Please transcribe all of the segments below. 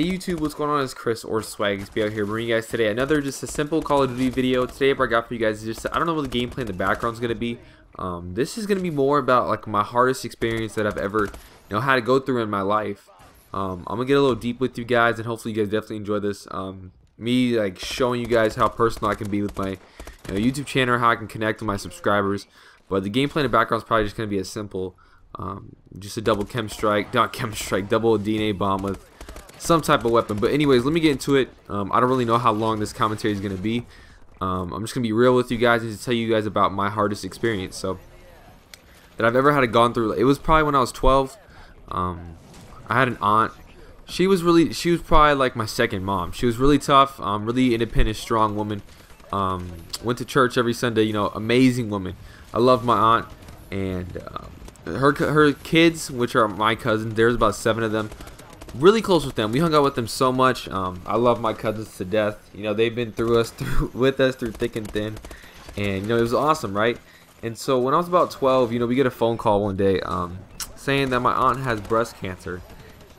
Hey YouTube, what's going on? It's Chris or Swags be out here bringing you guys today another just a simple Call of Duty video. Today what I got for you guys is just I don't know what the gameplay in the background is gonna be. This is gonna be more about like my hardest experience that I've ever had to go through in my life. I'm gonna get a little deep with you guys, and hopefully you guys definitely enjoy this. Me like showing you guys how personal I can be with my YouTube channel, how I can connect with my subscribers. But the gameplay in the background is probably just gonna be as simple. Just a double double DNA bomb with some type of weapon. But anyways, let me get into it. I don't really know how long this commentary is going to be. I'm just going to be real with you guys and to tell you guys about my hardest experience that I've ever had to gone through. It was probably when I was 12. I had an aunt. She was probably like my second mom. She was really tough, really independent, strong woman. Went to church every Sunday, amazing woman. I love my aunt, and her kids, which are my cousins, there's about 7 of them. Really close with them. We hung out with them so much. I love my cousins to death. They've been with us through thick and thin, and it was awesome, right? And so when I was about 12, we get a phone call one day saying that my aunt has breast cancer,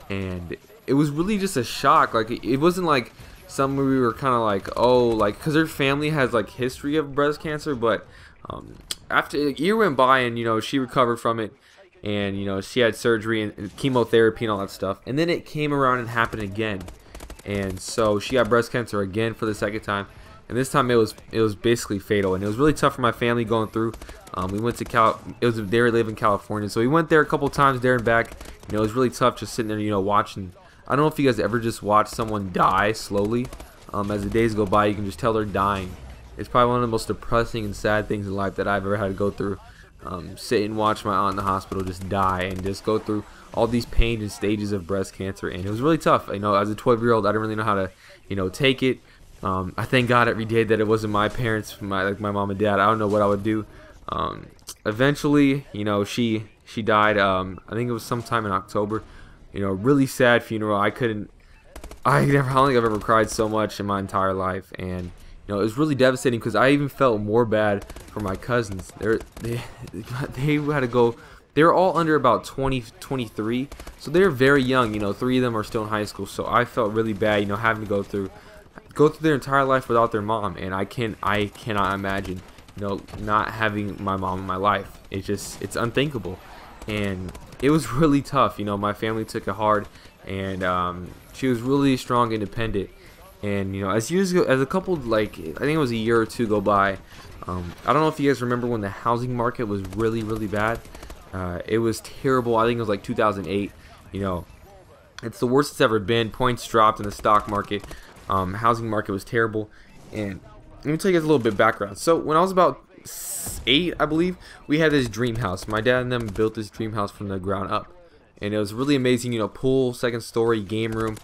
and it was really just a shock. Like, it wasn't like something we were kind of like, oh, like, because her family has like history of breast cancer, but after a year went by and she recovered from it. And she had surgery and chemotherapy and all that stuff, and then it came around and happened again, and so she got breast cancer again for the second time, and this time it was basically fatal, and it was really tough for my family going through. We went to they live in California, so we went there a couple times there and back. It was really tough just sitting there watching. I don't know if you guys ever just watch someone die slowly. As the days go by, you can just tell they're dying. It's probably one of the most depressing and sad things in life that I've ever had to go through. Sit and watch my aunt in the hospital just die and just go through all these pains and stages of breast cancer, and it was really tough. As a 12-year-old, I didn't really know how to take it. I thank God every day that it wasn't my parents, my mom and dad. I don't know what I would do. Eventually, she died. I think it was sometime in October. Really sad funeral. I don't think I've ever cried so much in my entire life, and it was really devastating because I even felt more bad for my cousins. They had to go. They were all under about 23, so they're very young. 3 of them are still in high school, so I felt really bad. Having to go through their entire life without their mom, and I cannot imagine, not having my mom in my life. It's unthinkable, and it was really tough. My family took it hard, and she was really strong, independent. And as a couple, like, I think it was a year or 2 go by. I don't know if you guys remember when the housing market was really bad. It was terrible. I think it was like 2008. It's the worst it's ever been. Points dropped in the stock market. Housing market was terrible. And let me tell you guys a little bit of background. So when I was about 8, I believe, we had this dream house. My dad and them built this dream house from the ground up, and it was really amazing. Pool, 2nd story, game room.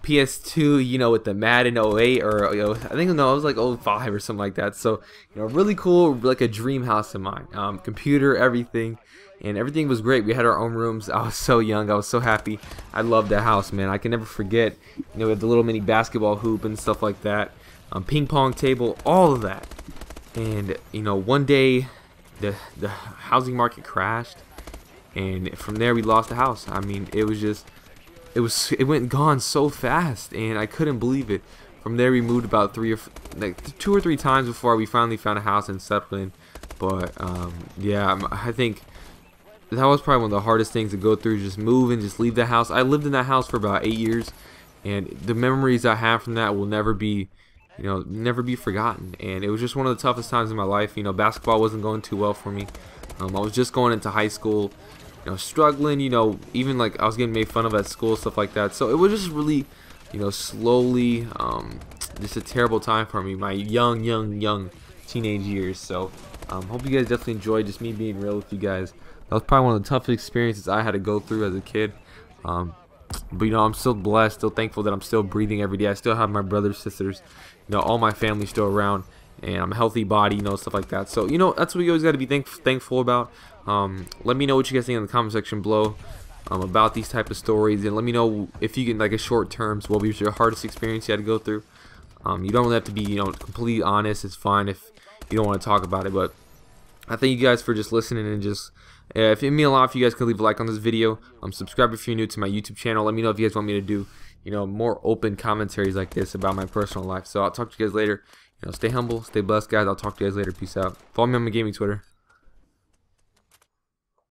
PS2, with the Madden 08, or I think, no, it was like 05 or something like that. So really cool, like a dream house of mine. Computer, everything, and everything was great. We had our own rooms. I was so young, I was so happy. I loved that house, man. I can never forget. We had the little mini basketball hoop and stuff like that, ping pong table, all of that. And one day the housing market crashed, and from there we lost the house. I mean, it went gone so fast, and I couldn't believe it. From there we moved about 2 or 3 times before we finally found a house and settled in. But yeah, I think that was probably one of the hardest things to go through, just move and just leave the house. I lived in that house for about 8 years, and the memories I have from that will never be forgotten. And it was just one of the toughest times in my life. Basketball wasn't going too well for me. I was just going into high school, struggling, even like I was getting made fun of at school, stuff like that. So it was just really, slowly, just a terrible time for me, my young teenage years. So hope you guys definitely enjoyed just me being real with you guys. That was probably one of the toughest experiences I had to go through as a kid. But I'm still blessed, still thankful that I'm still breathing every day. I still have my brothers, sisters, all my family still around, and I'm a healthy body, stuff like that. So that's what you always got to be thankful about. Let me know what you guys think in the comment section below about these type of stories, and let me know if you can, like, a short terms, what was your hardest experience you had to go through. You don't really have to be completely honest. It's fine if you don't want to talk about it, but I thank you guys for just listening, and just if it means a lot if you guys could leave a like on this video. Subscribe if you're new to my YouTube channel. Let me know if you guys want me to do more open commentaries like this about my personal life. So I'll talk to you guys later. Stay humble, stay blessed, guys. I'll talk to you guys later. Peace out. Follow me on my gaming Twitter.